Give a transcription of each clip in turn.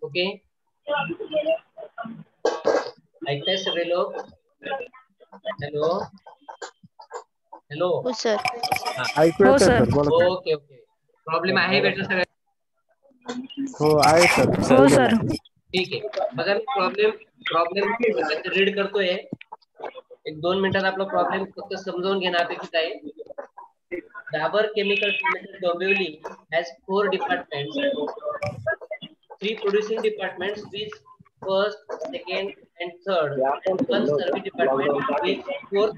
Okay, ऐकताय सगळे लोक? Hello hello. हो सर. ऐकू हो येतंय सर. सर, बोला सर. Okay okay. प्रॉब्लेम आहे बेटा सगळ्या? हो आहे सर, हो बोला. सर. ठीक आहे. बघा मी प्रॉब्लेम रीड करतोय. एक 2 मिनिटात आपला प्रॉब्लेम फक्त समजावून घेणं अपेक्षित आहे. Dabur Chemicals Limited Dombivli has 4 departments, 3 producing departments with first, second and third, and 1 service department with fourth.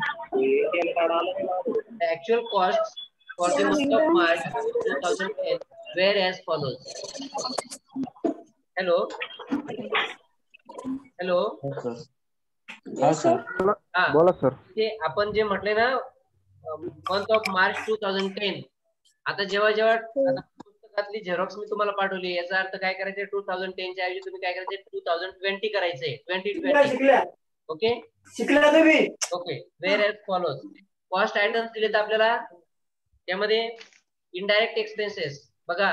The actual costs for the month of March 2010 were as follows. Hello. Hello. बोला sir. ते आपण जे म्हटले ना month of March 2010, आता जेव्हा आता पुस्तकातली झेरॉक्स मी तुम्हाला पाठवली, याचा अर्थ काय करायचंय? 2010 च्या ऐवजी तुम्ही काय करायचंय? 2020 करायचंय. 2020. ओके, शिकला तुम्ही? Okay. Were as follows. Cost items दिलेत आपल्याला. त्यामध्ये इनडायरेक्ट एक्सपेन्सेस बघा,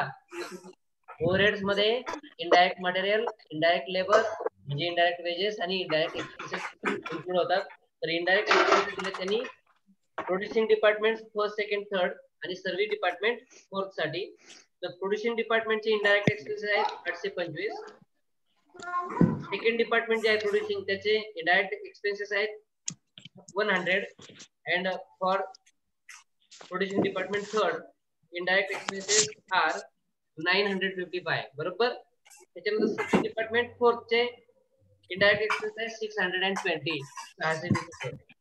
ओव्हरहेड्स मध्ये इनडायरेक्ट मटेरियल, इनडायरेक्ट लेबर म्हणजे इनडायरेक्ट वेजेस आणि इनडायरेक्ट एक्सपेन्सेस इन्क्लूड होतात. तर इनडायरेक्ट एक्सपेन्सेस दिले त्यांनी producing department first, second, third आणि सर्व्हिस डिपार्टमेंट फोर्थ साठी. तर प्रोड्युसिंग डिपार्टमेंटचे इनडायरेक्ट एक्सपेन्सेस आहेत 825. सेकंड डिपार्टमेंट जे आहे प्रोड्युसिंग, त्याचे इनडायरेक्ट एक्सपेन्सेस आहेत 100. And for producing department third, indirect expenses are 955. बरोबर. त्याच्यानंतर सर्व्हिस डिपार्टमेंट फोर्थ चे इनडायरेक्ट एक्सपेन्सेस आहे 620.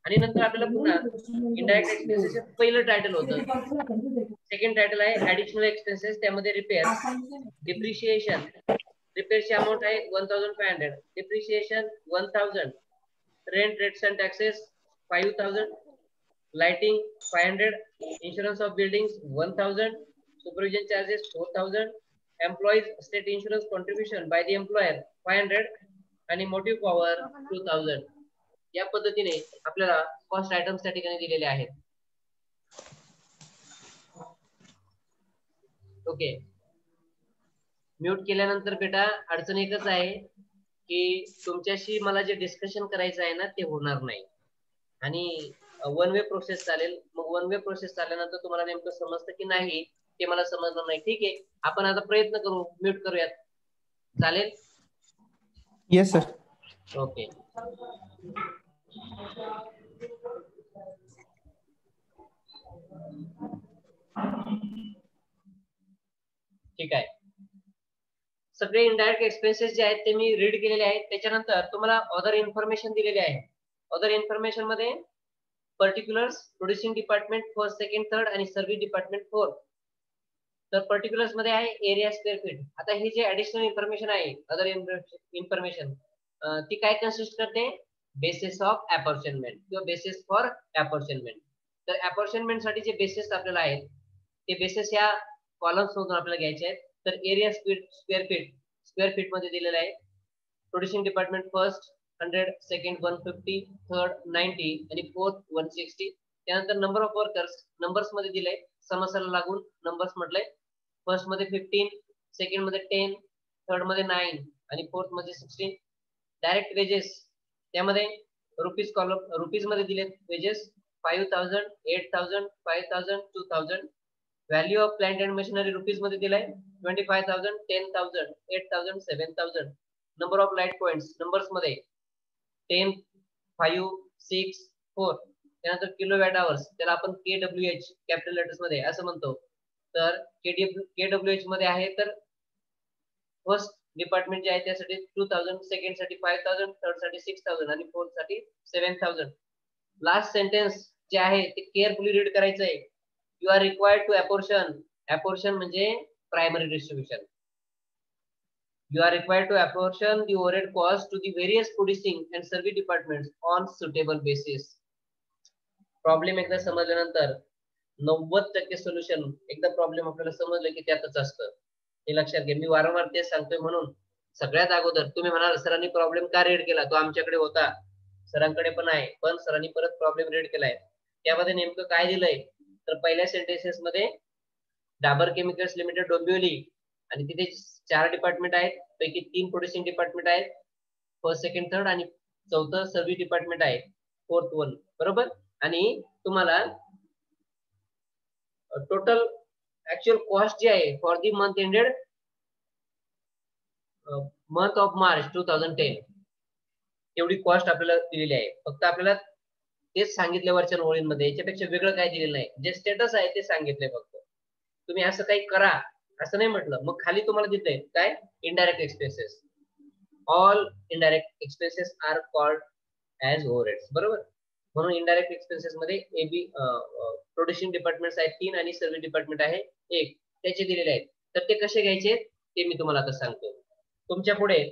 आणि नंतर आपल्याला पुन्हा इनडायरेक्ट एक्सपेन्सेस पहिलं टायटल होतं. सेकंड टायटल आहे ऍडिशनल एक्सपेन्सेस. त्यामध्ये रिपेअर, डिप्रिशिएशन, रिपेअरची अमाऊंट आहे 1500, depreciation 1000, rent, rates and taxes 5000, lighting 500, insurance of buildings 1000, supervision charges 4000, employees state insurance contribution by the employer 500 आणि मोटिव्ह पॉवर 2000. या पद्धतीने आपल्याला कॉस्ट आयटम्स त्या ठिकाणी दिलेले आहेत. ओके, म्यूट केल्यानंतर बेटा अडचण एकच आहे की तुमच्याशी मला जे डिस्कशन करायचं आहे ना ते होणार नाही आणि वन वे प्रोसेस चालेल. मग वन वे प्रोसेस चालल्यानंतर तुम्हाला नेमकं समजतं की नाही ते मला समजणार नाही. ठीक आहे, आपण आता प्रयत्न करू, म्यूट करूयात. चालेल? Yes sir. ओके. ठीक आहे. सगळे इनडायरेक्ट एक्सपेन्सेस जे आहेत ते मी रीड केलेले आहेत. त्याच्यानंतर तुम्हाला अदर इन्फॉर्मेशन दिलेले आहे. अदर इन्फॉर्मेशन मध्ये particulars, producing department first, second, third आणि सर्व्हिस डिपार्टमेंट फोर्थ. तर पर्टिक्युलर्स मध्ये आहे एरिया स्क्वेअर फीट. आता ही जी ऍडिशनल इन्फॉर्मेशन आहे, अदर इन्फॉर्मेशन, ती काय कन्सिस्ट करते? बेसिस ऑफ अपॉर्चनमेंट किंवा बेसिस फॉर अपॉर्चनमेंट. तर अपॉर्चनमेंट साठी जे बेसिस आपल्याला आहेत ते बेसिस या कॉलम्स मधून आपल्याला घ्यायचे आहेत. तर एरिया स्क्वेअर फीट मध्ये दिलेलं आहे. Producing department first 100, second 150, third 90 आणि फोर्थ 160. त्यानंतर नंबर ऑफ वर्कर्स नंबर्स मध्ये दिले, समस्याला लागून नंबर्स म्हटलंय. फर्स्ट मध्ये 15, सेकंड मध्ये 10, थर्ड मध्ये 9 आणि फोर्थ मध्ये 16. डायरेक्ट वेजेस त्यामध्ये रुपीज कॉलम, रुपीज मध्ये दिले wedges 5000, 8000, 5000, 2000. Value of plant and machinery rupees मध्ये दिलाय 25,000, 10,000, 8,000, 7,000. Number of light points numbers मध्ये 10, 5, 6, 4. त्यानंतर किलोवॅट आवर्स, त्याला आपण KWH कॅपिटल लेटर्स मध्ये असं म्हणतो. तर KWH मध्ये आहे तर फर्स्ट डिपार्टमेंट जे आहे त्यासाठी 2000, सेकंड साठी 5000, थर्ड साठी 6000 आणि फोर्थ साठी 7000. लास्ट सेंटेन्स जे आहे ते केअरफुली रीड करायचं आहे. You are required to apportion. Apportion म्हणजे primary distribution. You are required to apportion the overhead cost to the various producing and service departments on suitable basis. Problem एकदा समजल्यानंतर 90% solution, एकदा problem आपल्याला समजलं की त्यातच असतं. हे लक्षात घ्या. मी वारंवार तेच सांगतोय. म्हणून सगळ्यात अगोदर तुम्ही म्हणाल सरांनी प्रॉब्लेम का रीड केला? तो आमच्याकडे होता, सरांकडे पण आहे, पण सरांनी परत प्रॉब्लेम रीड केलाय. त्यामध्ये नेमकं काय दिलंय? तर पहिल्या सेंटेन्सेस मध्ये डाबर केमिकल्स लिमिटेड डोंबिवली आणि तिथे 4 डिपार्टमेंट आहेत, पैकी 3 प्रोड्युसिंग डिपार्टमेंट आहेत, फर्स्ट सेकंड थर्ड, आणि चौथं सर्व्हिस डिपार्टमेंट आहे, फोर्थ वन, बरोबर. आणि तुम्हाला टोटल ऍक्च्युअल कॉस्ट जी आहे for the month ended month of March 2010 एवढी कॉस्ट आपल्याला दिलेली आहे. फक्त आपल्याला तेच सांगितले वरच्या ओळींमध्ये, याच्यापेक्षा वेगळं काय दिलेलं नाही. जे स्टेटस आहे ते सांगितले फक्त. तुम्ही असं काही करा असं नाही म्हटलं. मग खाली तुम्हाला दिसतंय काय, indirect expenses. All indirect expenses are called as overheads, बरोबर. म्हणून इनडायरेक्ट एक्सपेन्सेस मध्ये एबी प्रोड्युसिंग डिपार्टमेंट आहेत 3 आणि सर्व्हिस डिपार्टमेंट आहे 1, त्याचे दिलेले आहेत. तर ते कसे घ्यायचे ते मी तुम्हाला आता सांगतो. तुमच्या पुढे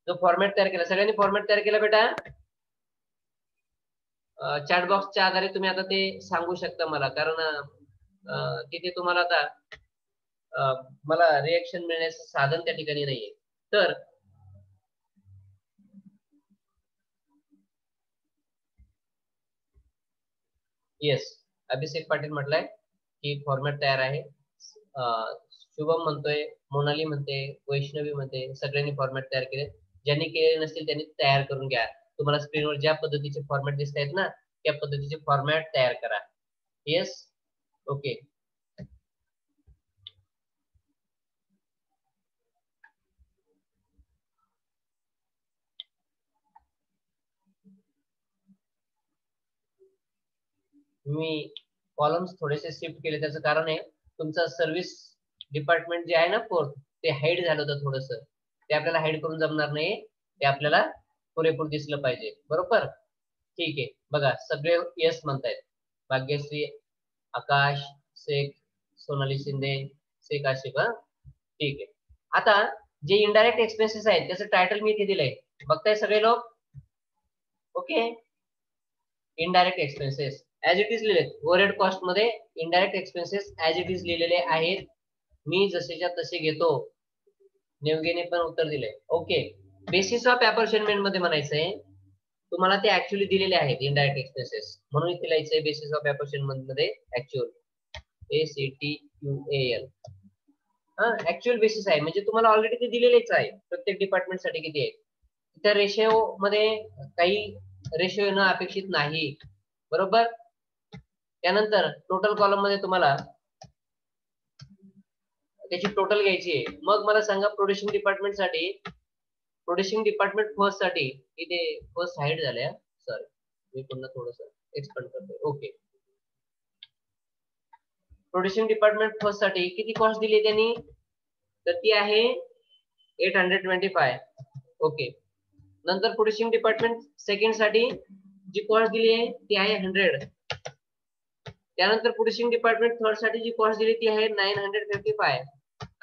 जो फॉर्मॅट तयार केला, सगळ्यांनी फॉर्मॅट तयार केला बेटा. चॅट बॉक्सच्या आधारे तुम्ही आता ते सांगू शकता मला, कारण तिथे तुम्हाला आता मला रिएक्शन मिळण्याचं साधन त्या ठिकाणी नाहीये. तर येस, अभिषेक पाटील म्हटलंय की फॉर्मॅट तयार आहे. शुभम म्हणतोय, मोनाली म्हणते, वैष्णवी म्हणते, सगळ्यांनी फॉर्मॅट तयार केले. ज्यांनी केले नसतील त्यांनी तयार करून घ्या. तुम्हाला स्क्रीनवर ज्या पद्धतीचे फॉर्मॅट दिसत आहेत ना, त्या पद्धतीचे फॉर्मॅट तयार करा. Yes, okay. मी कॉलम्स थोडेसे शिफ्ट केले, त्याचं कारण आहे तुमचं सर्व्हिस डिपार्टमेंट जे आहे ना फोर्थ, ते हाईड झालं होतं थोडस. ते आपल्याला हाईड करून जमणार नाही, ते आपल्याला पुरेपूर दिसलं पाहिजे, बरोबर. ठीक आहे, बघा सगळे येस म्हणतायत. भाग्यश्री, आकाश, शेख, सोनाली शिंदे, शेख आशिफ. ठीक आहे. आता जे इनडायरेक्ट एक्सपेन्सेस आहेत त्याचं टायटल मी इथे दिलंय, बघताय सगळे लोक. Okay, indirect expenses as it is लिहिले. ओव्हरहेड कॉस्ट मध्ये indirect expenses as it is लिहिलेले आहेत. मी जसेच्या तसे घेतो. नेवगेने पण उत्तर दिले. ओके, बेसिस ऑफ अपॉर्शनमेंट मध्ये म्हणायचंय तुम्हाला ते ऍक्च्युअली दिलेले आहेत इनडायरेक्ट एक्सपेन्सेस, म्हणून इथे लिहायचंय बेसिस ऑफ अपॉर्शनमेंट मध्ये ऍक्च्युअल, ACTUAL. ऍक्च्युअल बेसिस आहे म्हणजे तुम्हाला ऑलरेडी ते दिलेलेच आहे प्रत्येक डिपार्टमेंट साठी किती आहे. त्या रेशिओ मध्ये काही रेशिओ येणं अपेक्षित नाही, बरोबर. त्यानंतर टोटल कॉलम मध्ये तुम्हाला त्याची टोटल घ्यायची आहे. मग मला सांगा प्रोड्युसिंग डिपार्टमेंट साठी, प्रोड्युसिंग डिपार्टमेंट फर्स्ट साठी इथे फर्स्ट हाईड झाल्या, सॉरी मी पुन्हा थोडस एक्सपांड करतोय. ओके, प्रोड्युसिंग डिपार्टमेंट फर्स्ट साठी किती कॉस्ट दिली त्यांनी, तर ती आहे 825. ओके, नंतर प्रोड्युसिंग डिपार्टमेंट सेकंड साठी जी कॉस्ट दिली आहे ती आहे 100. त्यानंतर प्रोड्युसिंग डिपार्टमेंट थर्ड साठी जी कॉस्ट दिली ती आहे 955.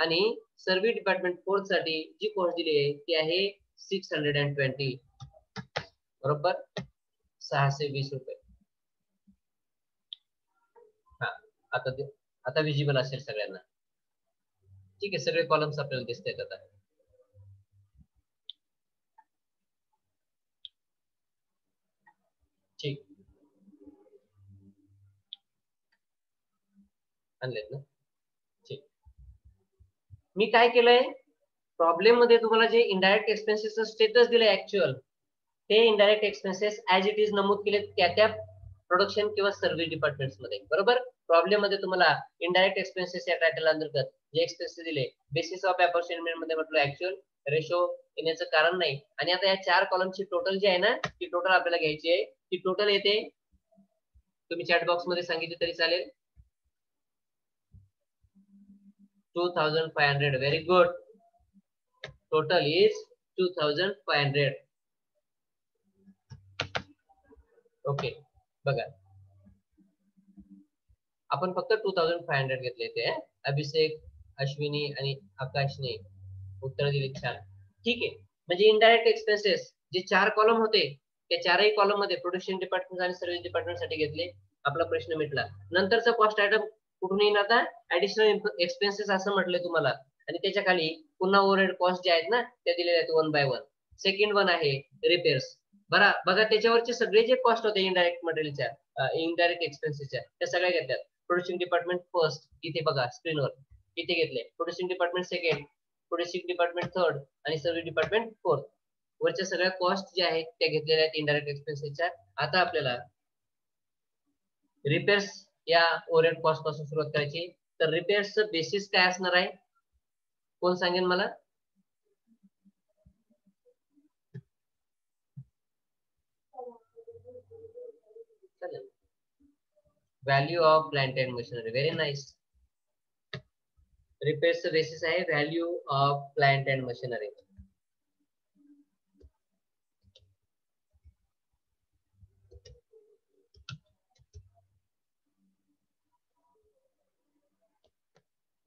आणि सर्व्हिस डिपार्टमेंट फोर्थ साठी जी कॉस्ट दिली आहे ती आहे 620, बरोबर, 620 रुपये. हा, आता विजिबल असेल सगळ्यांना. ठीक आहे, सगळे कॉलम्स आपल्याला दिसत आहेत आता. ठीक, आणलेत ना. ठीक, मी काय केलंय प्रॉब्लेम मध्ये तुम्हाला जे इनडायरेक्ट एक्सपेन्सेसचं स्टेटस दिलंय ऍक्च्युअल, ते indirect expenses as it is नमूद केले त्या प्रोडक्शन किंवा सर्व्हिस डिपार्टमेंट्स मध्ये, बरोबर. प्रॉब्लेम मध्ये तुम्हाला इनडायरेक्ट एक्सपेन्सेस या टायटल अंतर्गत जे एक्सपेन्सेस दिले बेसिस ऑफ अपॉर्शनमेंट मध्ये म्हटलं ऍक्च्युअल, रेशो येण्याचं कारण नाही. आणि आता या 4 कॉलमची टोटल जी आहे ना ती टोटल आपल्याला घ्यायची आहे. ती टोटल येते, तुम्ही चॅट बॉक्स मध्ये सांगितले तरी चालेल, 2500. Very good, total is 2500. Okay, बघा आपण फक्त 2500 घेतले ते. अभिषेक, अश्विनी आणि आकाशने उत्तर दिली, छान. ठीक आहे, म्हणजे इनडायरेक्ट एक्सपेन्सेस जे 4 कॉलम होते त्या 4ही कॉलम मध्ये प्रोडक्शन डिपार्टमेंट आणि सर्व्हिस डिपार्टमेंट साठी घेतले. आपला प्रश्न मिटला. नंतरचा कॉस्ट आयटम कुठून येईल आता, ऍडिशनल एक्सपेन्सेस असं म्हटलंय तुम्हाला, आणि त्याच्या खाली पुन्हा ओव्हरहेड कॉस्ट जे आहेत ना त्या दिलेल्या आहेत 1 by 1. सेकंड वन आहे रिपेअर्स. बघा त्याच्यावरचे सगळे जे कॉस्ट होते इनडायरेक्ट मटेरियलच्या, इनडायरेक्ट एक्सपेन्सेसच्या, त्या सगळ्या घेतल्यात. प्रोड्युसिंग डिपार्टमेंट फर्स्ट इथे बघा स्क्रीनवर इथे घेतले, producing department second producing department third आणि सर्व्हिस डिपार्टमेंट फोर्थ. वरच्या सगळ्या कॉस्ट ज्या आहेत त्या घेतलेल्या आहेत इनडायरेक्ट एक्सपेन्सेसच्या. आता आपल्याला रिपेअर्स या ओव्हरहेड कॉस्ट पासून सुरुवात करायची. तर रिपेअर्सचं बेसिस काय असणार आहे, कोण सांगेल मला? Value of plant and machinery. Very nice. रिपेअर्सचं बेसिस आहे value of plant and machinery.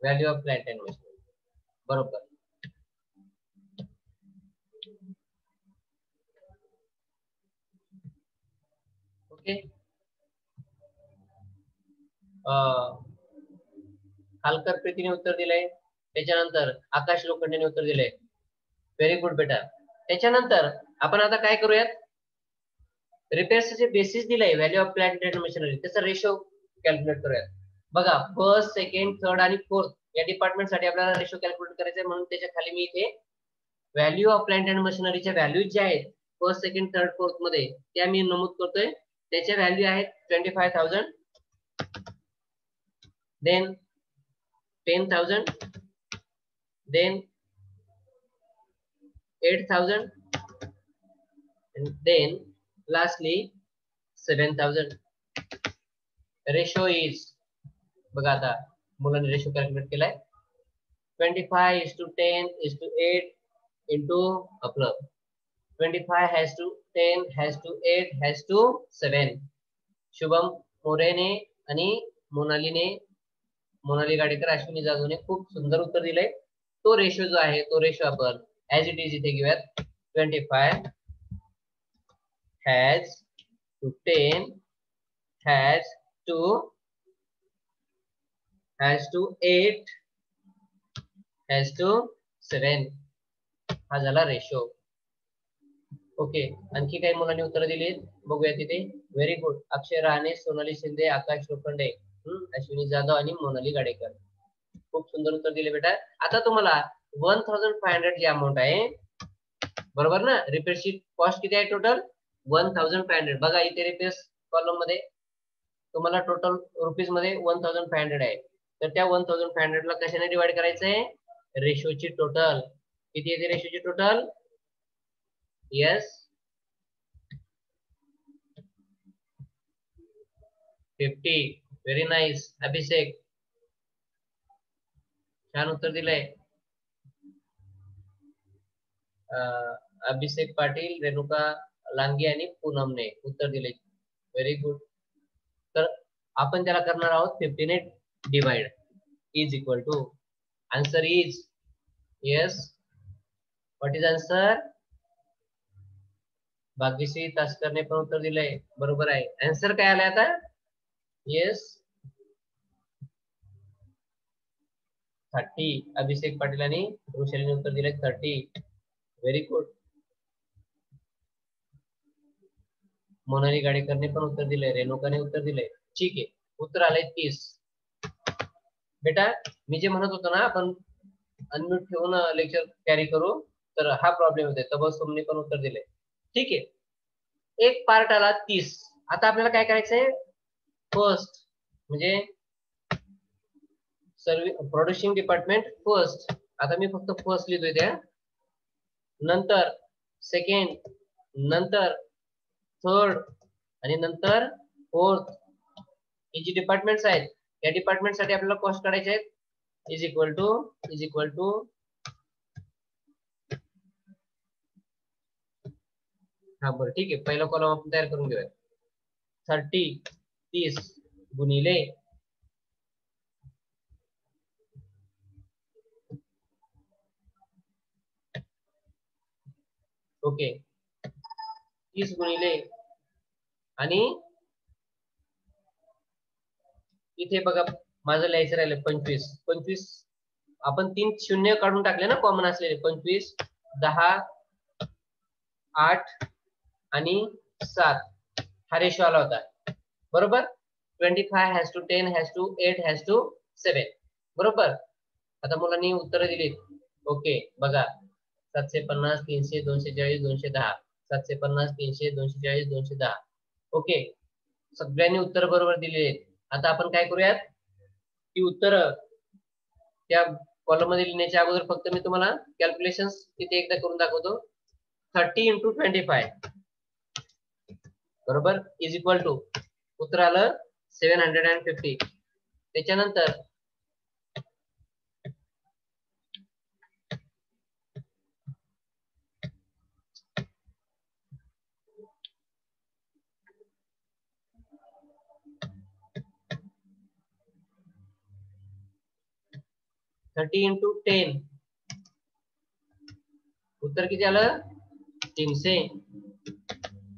Value of plant and machinery. बरोबर. ओके. खालकर प्रीतीने उत्तर दिलंय. त्याच्यानंतर आकाश लोखंडेने उत्तर दिलंय. व्हेरी गुड बेटा. त्याच्यानंतर आपण आता काय करूयात, रिपेअर्सचे जे बेसिस दिलंय value of plant and machinery त्याचा रेशो कॅल्क्युलेट करूयात. बघा फर्स्ट, सेकंड, थर्ड आणि फोर्थ या डिपार्टमेंट साठी आपल्याला रेशो कॅल्क्युलेट करायचा आहे. म्हणून त्याच्या खाली मी इथे व्हॅल्यू ऑफ प्लांट अँड मशिनरीच्या व्हॅल्यूज ज्या आहेत फर्स्ट, सेकंड, थर्ड, फोर्थ मध्ये त्या मी नमूद करतोय. त्याच्या व्हॅल्यू आहेत 25,000, then 10,000, then 8,000 and then lastly 7,000. Ratio is, बघा आता मुलांनी रेशो कॅल्क्युलेट केलाय. 25:10:8 into आपलं 25:10:8:7. शुभम मोरेने आणि मोनाली गाडेकर, अश्विनी जाधवने खूप सुंदर उत्तर दिलंय. तो रेशो जो आहे तो रेशो आपण ऍज इट इज इथे घेऊयात. 25:10:8:7 हा झाला रेशो. ओके. आणखी काही मुलांनी उत्तर दिली बघूया तिथे. Very good. अक्षय राणे, सोनाली शिंदे, आकाश लोखंडे, अश्विनी जाधव आणि मोनाली गाडेकर खूप सुंदर उत्तर दिले बेटा. आता तुम्हाला 1,500 जी अमाऊंट आहे, बरोबर ना, रिपेअरची कॉस्ट किती आहे टोटल 1,500. बघा इथे रिपेअर्स कॉलम मध्ये तुम्हाला टोटल रुपीज मध्ये 1,500 आहे. तर त्या 1,500 ला कशाने डिवाइड करायचंय, रेशोची टोटल किती येते, रेशोची total yes 50. Very nice. Abhishek छान उत्तर दिलंय. अभिषेक पाटील, रेणुका लांगे आणि पूनमने उत्तर दिले. Very good. तर आपण त्याला करणार आहोत 50 ने divide is equal to, answer is yes. What is answer? Bhagyashree तास्करने पण उत्तर दिलंय, बरोबर आहे. आन्सर काय आलाय आता? येस 30. अभिषेक पाटील आणि वृषालीने उत्तर दिले 30. Very good. मोनाली गाडेकरने पण उत्तर दिलंय, रेणुकाने उत्तर दिलंय. ठीक आहे, उत्तर आलंय 30. बेटा मी जे म्हणत होतो ना आपण अनम्यूट ठेवून लेक्चर कॅरी करू, तर हा प्रॉब्लेम होते. तबसुमने पण उत्तर दिले. ठीक आहे, एक पार्ट आला 30. आता आपल्याला काय करायचंय, फर्स्ट म्हणजे प्रोड्युसिंग डिपार्टमेंट फर्स्ट. आता मी फक्त फर्स्ट लिहितोय त्या, नंतर सेकंड, नंतर थर्ड आणि नंतर फोर्थ. हे जी डिपार्टमेंट्स आहेत या डिपार्टमेंट साठी आपल्याला कॉस्ट काढायचे आहेत. इज इक्वल टू हा बरं ठीक आहे, पहिला कॉलम आपण तयार करून घेऊया. 30 गुणिले ओके 30 गुणिले आणि इथे बघा माझं लिहायचं राहिलं 25. आपण 3 शून्य काढून टाकले ना कॉमन असलेले. 25, 10, 8 आणि 7 हा रेशो आला होता, बरोबर. 25:10:8:7 बरोबर. आता मुलांनी उत्तर दिली. ओके बघा 750 300 240 210 750 300 240 210 ओके सगळ्यांनी उत्तर बरोबर दिलेली आहेत. आता आपण काय करूयात ती उत्तर त्या कॉलम मध्ये लिहिण्याच्या अगोदर फक्त मी तुम्हाला कॅल्क्युलेशन तिथे एकदा करून दाखवतो. 30 × 25 बरोबर इज इक्वल टू उत्तर आलं 750. त्याच्यानंतर 30 × 10 उत्तर किती आलं 300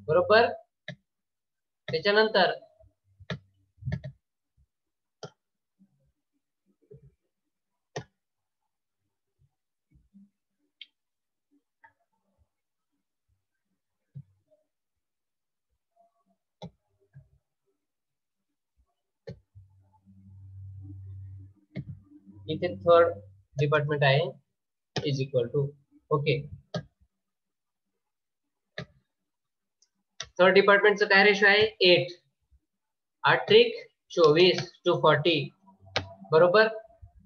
बरोबर. त्याच्यानंतर इथे थर्ड डिपार्टमेंट आहे is equal to okay third डिपार्टमेंटचं काय रेशो आहे 8 8 24 to 40 बरोबर.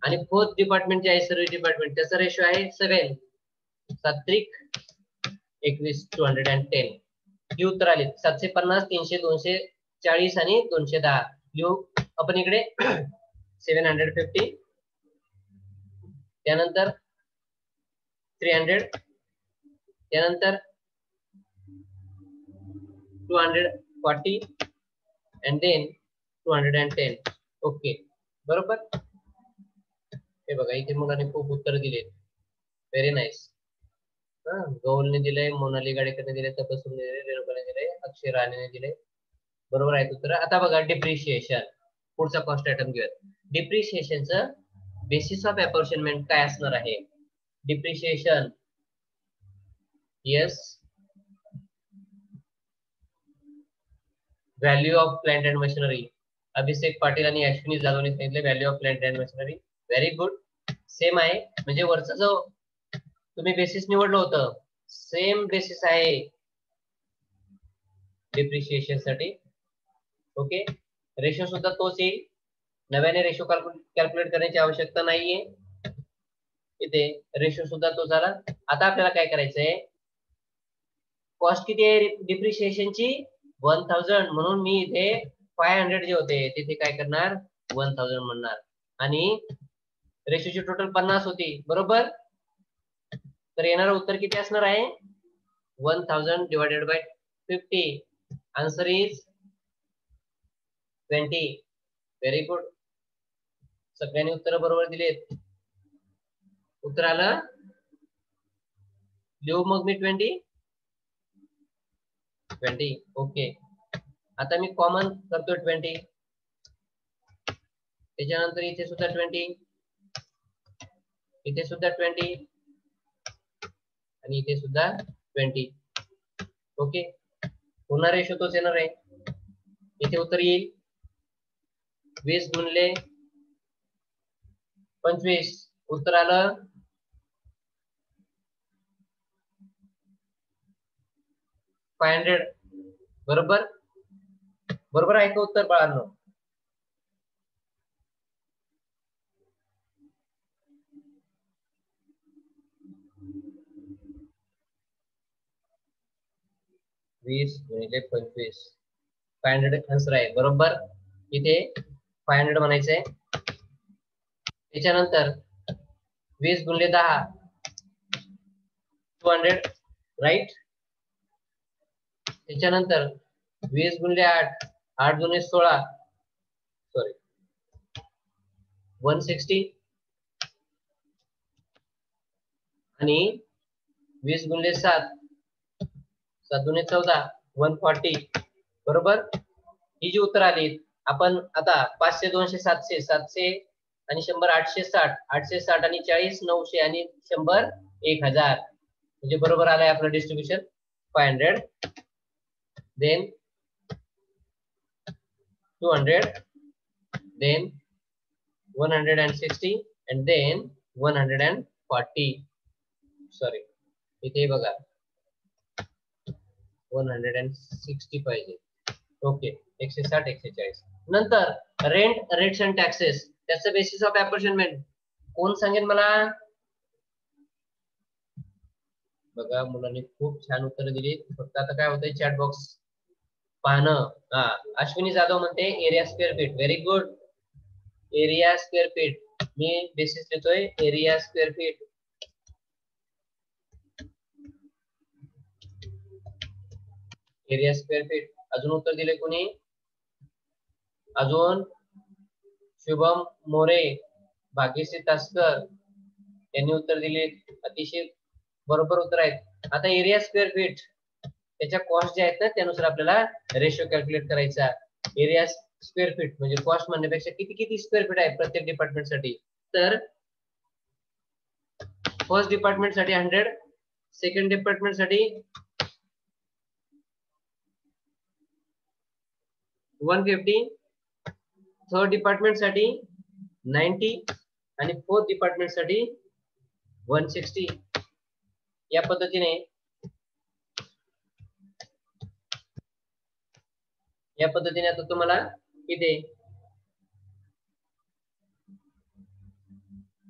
आणि फोर्थ डिपार्टमेंट जे आहे सर्व्हिस डिपार्टमेंट त्याचा रेशो आहे 7 7 21 210. ही उत्तर आली 750 300 240 आणि 210 लिहू आपण इकडे 750 त्यानंतर 300 त्यानंतर 240 and then 210 ओके बरोबर. हे बघा इथे मुलांनी खूप उत्तर दिले व्हेरी नाईस. गौलने दिलंय मोनाली गाडेकरने दिले तपसून दिले रेणुकाने दिले अक्षय राणेने दिले बरोबर आहे उत्तर. आता बघा डिप्रिशिएशन पुढचा कॉस्ट आयटम घेऊयात. डिप्रिशिएशनचं बेसिस ऑफ अपॉर्शनमेंट काय असणार आहे. Depreciation yes value of plant and machinery. Abhishek Patil आणि अश्विनी जाधवने सांगितले value of plant and machinery very good. Same आहे म्हणजे वरचा जो तुम्ही बेसिस निवडलं होतं सेम बेसिस आहे डिप्रिशिएशन साठी ओके. रेशो सुद्धा तोच येईल नव्याने रेशो कॅल्क्युलेट करण्याची आवश्यकता नाहीये इथे रेशो सुद्धा तो झाला. आता आपल्याला काय करायचंय कॉस्ट किती आहे डिप्रिशिएशनची 1000 म्हणून मी इथे 500 जे होते तिथे काय करणार 1000 म्हणणार आणि रेशोची टोटल 50 होती बरोबर. तर येणारं उत्तर किती असणार आहे 1000 divided by 50. Answer is 20. Very good. सगळ्यांनी उत्तर बरोबर दिलेत. उत्तर आलं लिहू मग मी 20 ओके. आता मी कॉमन करतोय 20 त्याच्यानंतर इथे सुद्धा 20 इथे सुद्धा 20 आणि इथे सुद्धा 20 ओके. पुन्हा रेशो तोच येणार आहे. इथे उत्तर येईल 20 गुणिले 25 उत्तर आलं 500 बरोबर. बरोबर आहे का उत्तर बाळांनो. वीस गुणिले 25 500 आन्सर आहे बरोबर. इथे 500 म्हणायचंय. त्याच्यानंतर 20 गुणिले 10 200 राईट. त्याच्यानंतर 20 गुणिले 8 8 गुणिले 16 सॉरी 160 आणि 20 गुणिले 7 7 दुणे 14 140 बरोबर. ही जी उत्तर आली आपण आता 500 200 700 700 आणि 100 860 860 आणि 40 900 आणि 100 1000 म्हणजे बरोबर आलाय आपलं distribution 500 then 200 then 160 and then 140 sorry इथे बघा 160 पाहिजे. ओके 160 140. नंतर रेंट रेट्स अँड टॅक्सेस त्याचं बेसिस ऑफ अप्रोर्शनमेंट कोण सांगेल मला? बघा मुलांनी खूप छान उत्तर दिली. फक्त आता काय होतंय चॅट बॉक्स पाहणं. अश्विनी जाधव म्हणते area square feet. Very good. Area square feet मी बेसिस लिहितोय area square feet. Area square feet. अजून उत्तर दिले कोणी? अजून शुभम मोरे, भाग्यश्री तासकर यांनी उत्तर दिले. अतिशय बरोबर उत्तर आहेत. आता एरिया स्क्वेअर फीट त्याच्या कॉस्ट ज्या आहेत ना त्यानुसार आपल्याला रेशो कॅल्क्युलेट करायचा. एरिया स्क्वेअर फीट म्हणजे कॉस्ट म्हणण्यापेक्षा किती किती स्क्वेअर फीट आहे प्रत्येक डिपार्टमेंट साठी. तर फर्स्ट डिपार्टमेंट साठी 100, सेकंड डिपार्टमेंट साठी 150, थर्ड डिपार्टमेंट साठी 90 आणि फोर्थ डिपार्टमेंट साठी 160. या पद्धतीने आता तुम्हाला इथे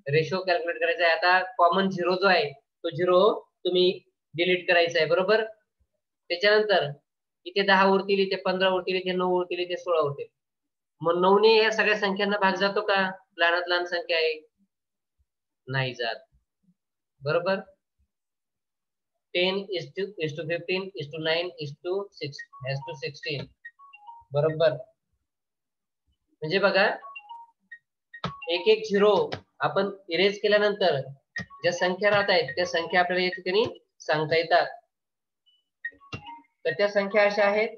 रेशो कॅल्क्युलेट करायचा आहे. आता कॉमन झिरो जो आहे तो झिरो तुम्ही डिलीट करायचा आहे बरोबर. त्याच्यानंतर इथे 10 उरतील, इथे 15 उरतील, इथे 9 उरतील, इथे 16 उरतील. मग 9 ने या सगळ्या संख्यांना भाग जातो का? लहानात लहान संख्या आहे नाही जात बरोबर. 10 is to 15 is to 9 is to 6 has to 16 बरोबर. म्हणजे बघा एक एक झिरो आपण इरेज केल्यानंतर ज्या संख्या राहत आहेत त्या संख्या आपल्याला या ठिकाणी सांगता येतात. तर त्या संख्या अशा आहेत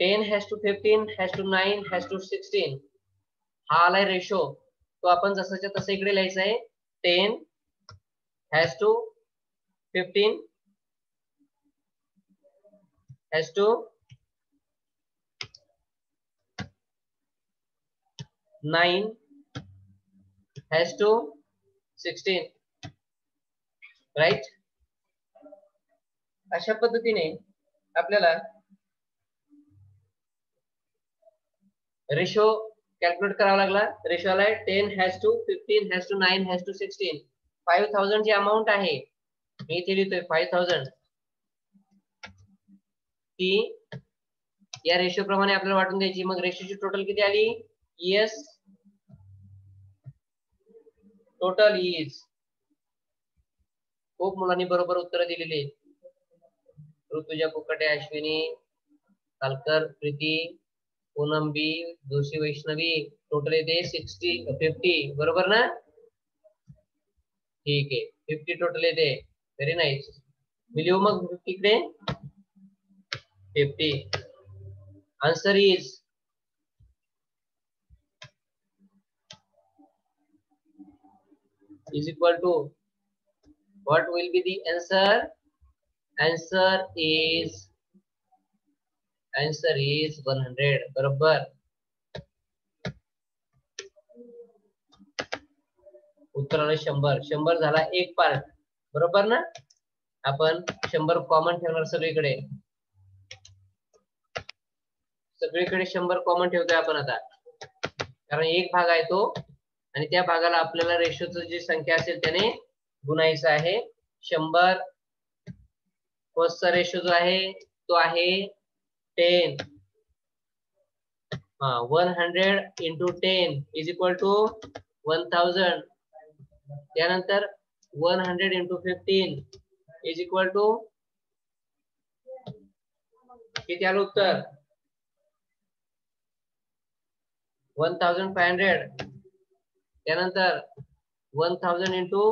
10 has to 15 has to 9 has to 16. हा आलाय रेशो. तो आपण जसाच्या तसं इकडे लिहायचा आहे. 10 has to 15 has to 9 has to 16 right. अशा पद्धतीने आपल्याला रेशो कॅल्क्युलेट करावा लागला. रेशो आलाय 10 has to 15 has to 9 has to 16. 5000 G amount आहे मी इथे लिहितोय 5000 ती या रेशो प्रमाणे आपल्याला वाटून द्यायची. मग रेशोची टोटल किती आली? Yes total is. खूप मुलांनी बरोबर उत्तर दिलेली. ऋतुजा कुकटे, अश्विनी कालकर, प्रीती, पूनम बी, जोशी वैष्णवी. टोटल येते 50 बरोबर ना? ठीक आहे 50 टोटल येते. Very nice. मी लिहू मग 50 इकडे 50. Answer is equal to what will be the answer? Answer is 100 बरोबर. उत्तराला 100 झाला एक पार्ट बरोबर ना. आपण 100 कॉमन ठेवणार सगळीकडे 100 कॉमन ठेवतोय आपण आता, कारण एक भाग आहे तो आणि त्या भागाला आपल्याला रेशोची जी संख्या असेल त्याने गुणायचं आहे. 100 फर्स्टचा रेशो जो आहे तो आहे 10. 100 into 10 is equal to 1000. त्यानंतर 100 into 15 is equal to किती आलं उत्तर? 1500. त्यानंतर 1000 into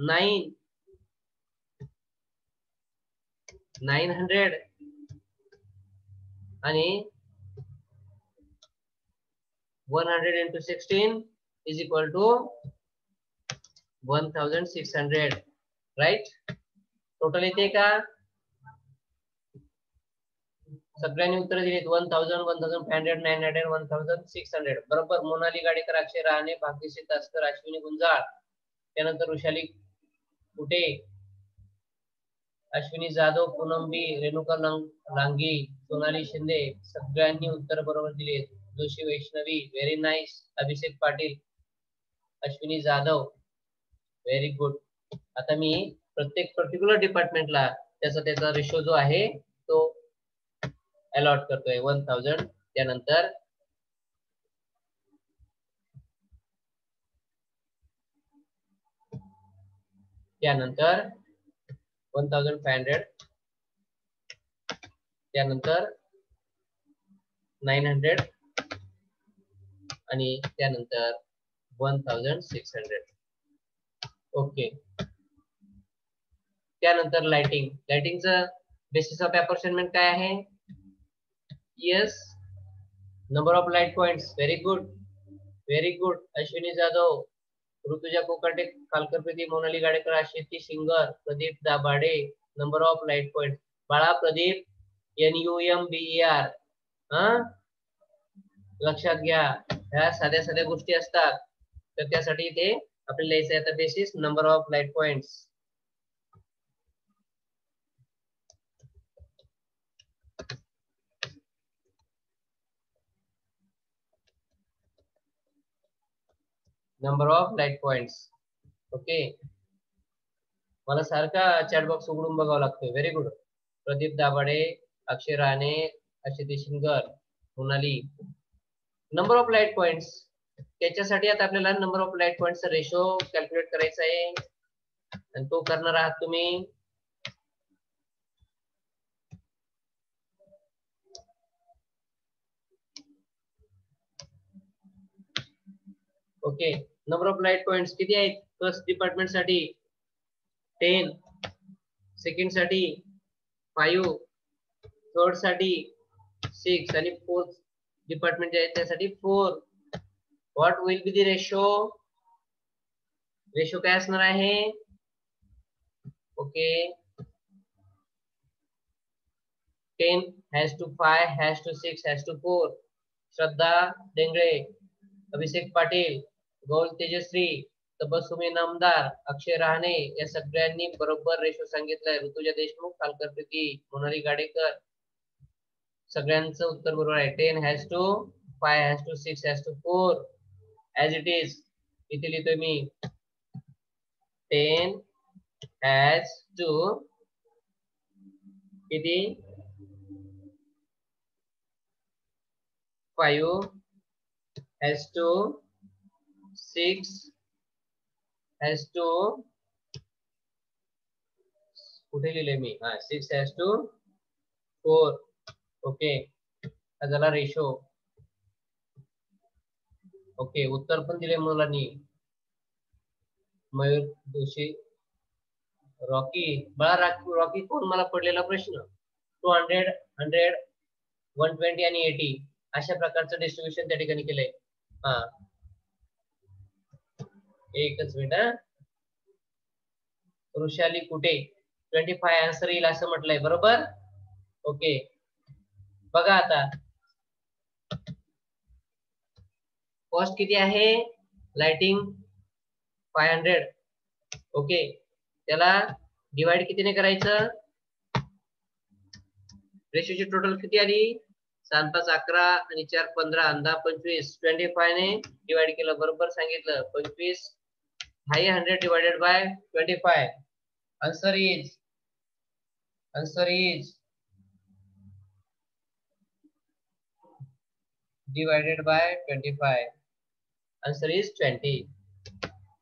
9 900 आणि 100 into 16 is equal to 1600 right. Total येते का? सगळ्यांनी उत्तर दिलीत 1000 1500 900 1600 बरोबर. मोनाली गाडेकर, अक्षय राहणे, भाग्यश्री तासकर, अश्विनी गुंजाळ, त्यानंतर वृषाली कुठे, अश्विनी जाधव, पूनम बी, रेणुका लांगी, सोनाली शिंदे, सगळ्यांनी उत्तर बरोबर दिले. Joshi Vaishnavi, very nice. Abhishek Patil, Ashwini Jadhav, very good. आता मी प्रत्येक पर्टिक्युलर डिपार्टमेंटला त्याचा रेशो जो आहे तो अलॉट करतोय 1000. त्यानंतर त्यानंतर 1500, त्यानंतर 900 आणि त्यानंतर 1600. ओके. त्यानंतर लाइटिंगचं बेसिस ऑफ अपॉर्चमेंट काय आहे? Yes, number of light points. Very good, very good. Ashwini Jadhav, Rutuja Kokate, Kalkar Pradeep, Monali Gadekar, Ashiti Shingar, Pradeep Dabhade. Number of light point. बाळा प्रदीप, NUMBER. लक्षात घ्या, ह्या साध्या साध्या गोष्टी असतात, तर त्यासाठी ते आपल्याला लिहायचं आहे. आता basis number of light points. Number of light points. Okay. मला सारखा चॅट बॉक्स उघडून बघावं लागतोय. Very good. Pradeep Dabhade, Akshay Rane, Ashiti Shingar, Monali. Number of light points. त्याच्यासाठी आता आपल्याला नंबर ऑफ लाइट पॉइंटचा रेशो कॅल्क्युलेट करायचा आहे आणि तो करणार आहात तुम्ही. Okay. Number of light points किती आहेत? फर्स्ट डिपार्टमेंट साठी 10, सेकंड साठी 5, थर्ड साठी 6 आणि फोर्थ डिपार्टमेंट जे आहे त्यासाठी 4. What will be the ratio? Ratio काय असणार आहे? Okay. 10 has to 5 has to 6 has to 4. श्रद्धा डेंगळे, अभिषेक पाटील, गौल तेजश्री, तबस्सुमी नामदार, अक्षय रहाणे या सगळ्यांनी बरोबर रेशो सांगितलाय. ऋतुजा देशमुख, कालकर प्रीती, मोनाली गाडेकर, सगळ्यांचं उत्तर बरोबर आहे. 10 has to 5 has to 6 has to 4 as it is. इथे लिहितोय मी 10 has to किती 5 has to 6 has to कुठे लिहिले मी? 6 has to 4. ओके. झाला रेशो. ओके. उत्तर पण दिले मुलांनी. मयूर जोशी, रॉकी. बाळा रॉकी कोण? मला पडलेला प्रश्न. 200, 100, 120 आणि 80 अशा प्रकारचं डिस्ट्रीब्युशन त्या ठिकाणी केलंय. एकच मिनिट. वृषाली कुठे? 25 आन्सर येईल असं म्हटलंय. बरोबर. ओके. बघा आता कॉस्ट किती आहे? लाइटिंग 500. ओके. त्याला डिवाइड कितीने करायचं? रेशोची टोटल किती आली? 7 5 11 आणि 4 15 10 25. 25 ने डिवाइड केलं. बरोबर सांगितलं. 25 हाय 100 divided by 25. Answer is divided by 25. Answer is 20.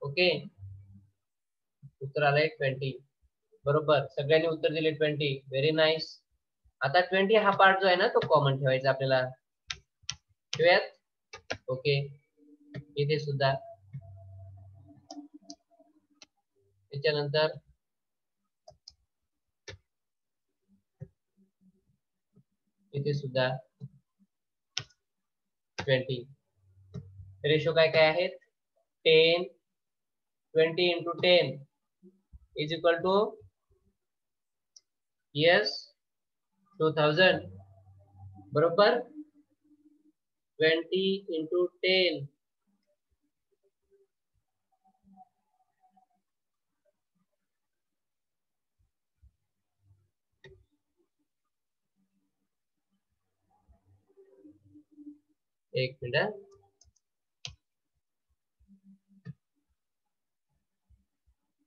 Okay. उत्तर आलंय 20. बरोबर. सगळ्यांनी उत्तर दिले 20. Very nice. आता 20 हा पार्ट जो आहे ना तो कॉमन ठेवायचा आपल्याला. ठेवूयात. ओके. इथे सुद्धा त्याच्यानंतर इथे सुद्धा 20. रेशो काय काय आहेत? 10 20 into 10 is equal to yes 2000. बरोबर. 20 into 10 . एक मिनिट.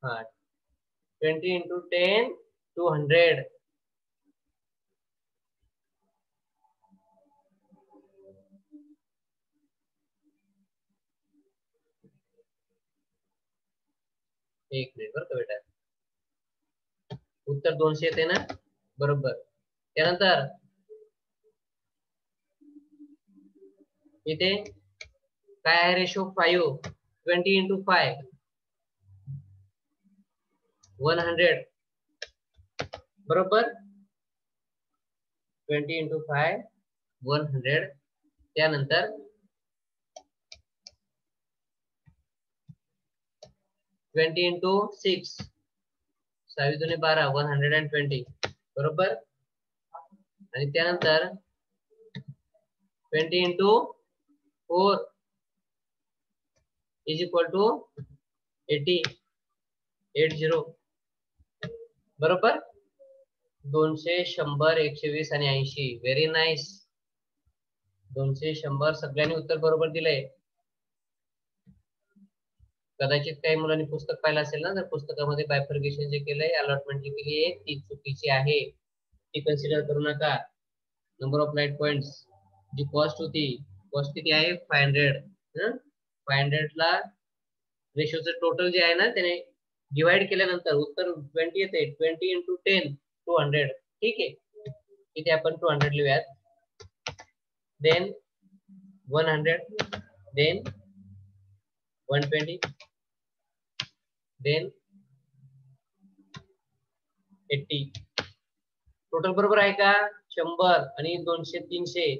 हा 20 into 10 200. एक मिनिट बरं का बेटा. उत्तर 200 येते ना बरोबर. त्यानंतर इथे काय आहे रेशो 5. 20 into 5 100 बरोबर. 20 into 5 100. त्यानंतर 20 into 6 6 दुने 12 120 बरोबर. आणि त्यानंतर 20 into 4 is equal to 80 बरोबर. 200 100 120 आणि 80. Very nice. 200 100 सगळ्यांनी उत्तर बरोबर दिलंय. कदाचित काही मुलांनी पुस्तक पाहिलं असेल ना, तर पुस्तकामध्ये बायफर्गेशन जे केलंय, अलॉटमेंट जी केली आहे ती चुकीची आहे, ती कन्सिडर करू नका. नंबर ऑफ लाईट पॉइंट्स जी कॉस्ट होती, कॉस्ट किती आहे 500. 500 ला रेशोचं टोटल जे आहे ना त्याने डिवाइड केल्यानंतर उत्तर 20 येते. 20 into 10 200. ठीक आहे, इथे आपण 200 लिहूयात. Then 100, then 120, then 80. टोटल बरोबर आहे का? 100 आणि 200 300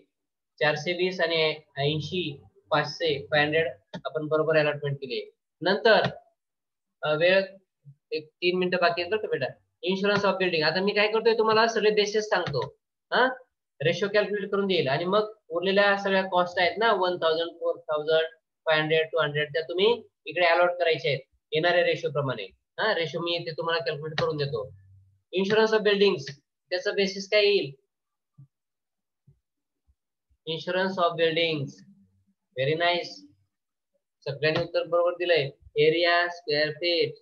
420 आणि 80 500 500 आपण बरोबर अलॉटमेंट केली. नंतर वेळ एक 3 मिनिटं बाकी आहेत बरं का बेटा. Insurance of building. आता मी काय करतोय तुम्हाला सगळे बेसिस सांगतो. रेशो कॅल्क्युलेट करून देईल आणि मग उरलेल्या सगळ्या कॉस्ट आहेत ना 1000 4000 500 200 त्या तुम्ही इकडे अलॉट करायचे आहेत येणाऱ्या रेशो प्रमाणे. रेशो मी इथे तुम्हाला कॅल्क्युलेट करून देतो. इन्शुरन्स ऑफ बिल्डिंग्स त्याचा बेसिस काय येईल? Insurance of buildings. Very nice. सगळ्यांनी उत्तर बरोबर दिलंय. एरिया स्क्वेअर फीट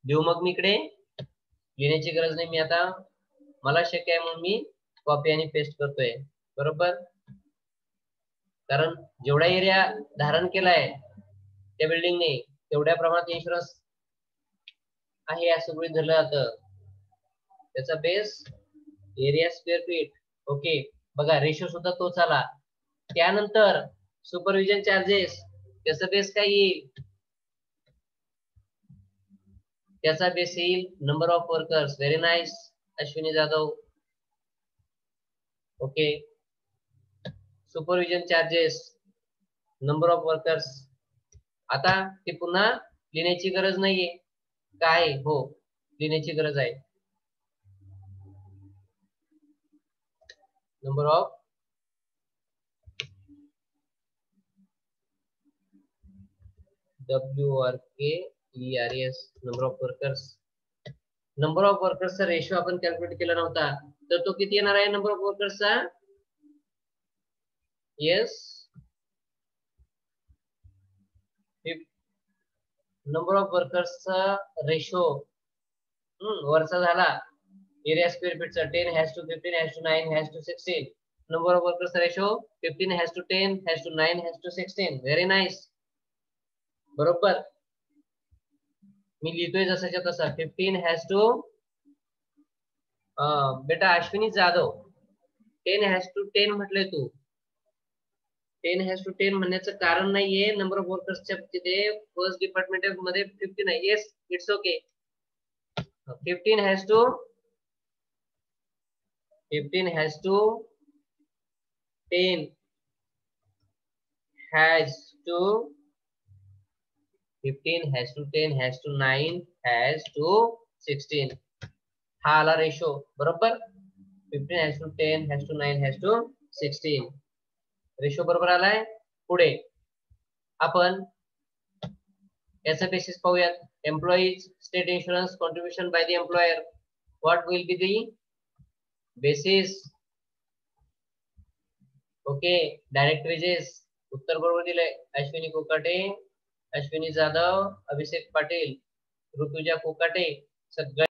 देऊ. मग मी इकडे लिहिण्याची गरज नाही. मी आता मला शक्य आहे म्हणून मी कॉपी आणि पेस्ट करतोय बरोबर. कारण जेवढा एरिया धारण केलाय त्या बिल्डिंगने तेवढ्या प्रमाणात इन्शुरन्स आहे असं गृहीत धरलं जातं. त्याचा base area square feet. Okay बघा रेशो सुद्धा तोच आला. त्यानंतर सुपरविजन चार्जेस त्याचा बेस काय येईल? त्याचा बेस येईल number of workers. Very nice Ashwini Jadhav. Okay supervision charges number of workers. आता ते पुन्हा लिहिण्याची गरज नाहीये काय? हो लिहिण्याची गरज आहे. Number of WRKERS number of workers. Number of वर्कर्सचा रेशो आपण कॅल्क्युलेट केला नव्हता तर तो किती येणार आहे नंबर ऑफ वर्कर्सचा? येस नंबर ऑफ वर्कर्सचा रेशो वरचा झाला एरिया स्क्वेअर फीटचा 10 has to 15 has to 9 has to 16. Number of वर्कर्सचा ratio 15 has to 10 has to 9 has to 16. Very nice बरोबर. मी लिहितोय जसाच्या तसा 15 has to बेटा अश्विनी जाधव 10 has to 10 म्हटलंय तू. 10 has to 10 म्हणण्याचं कारण नाहीये. नंबर ऑफ वर्कर्सच्या तिथे फर्स्ट डिपार्टमेंट मध्ये 15 आहे. Yes it's okay. 15 has to 10 has to 15 has to 10 has to 9 has to 16. हा आला रेशो बरोबर. 15 has to 10 has to 9 has to 16 ratio बरोबर आलाय. पुढे आपण याचा बेसिस पाहूयात. Employees state insurance contribution by the employer. What will be the basis? Okay. Direct wedges उत्तर बरोबर दिलंय. अश्विनी कोकाटे, अश्विनी जाधव, अभिषेक पाटील, ऋतुजा कोकाटे सगळ्या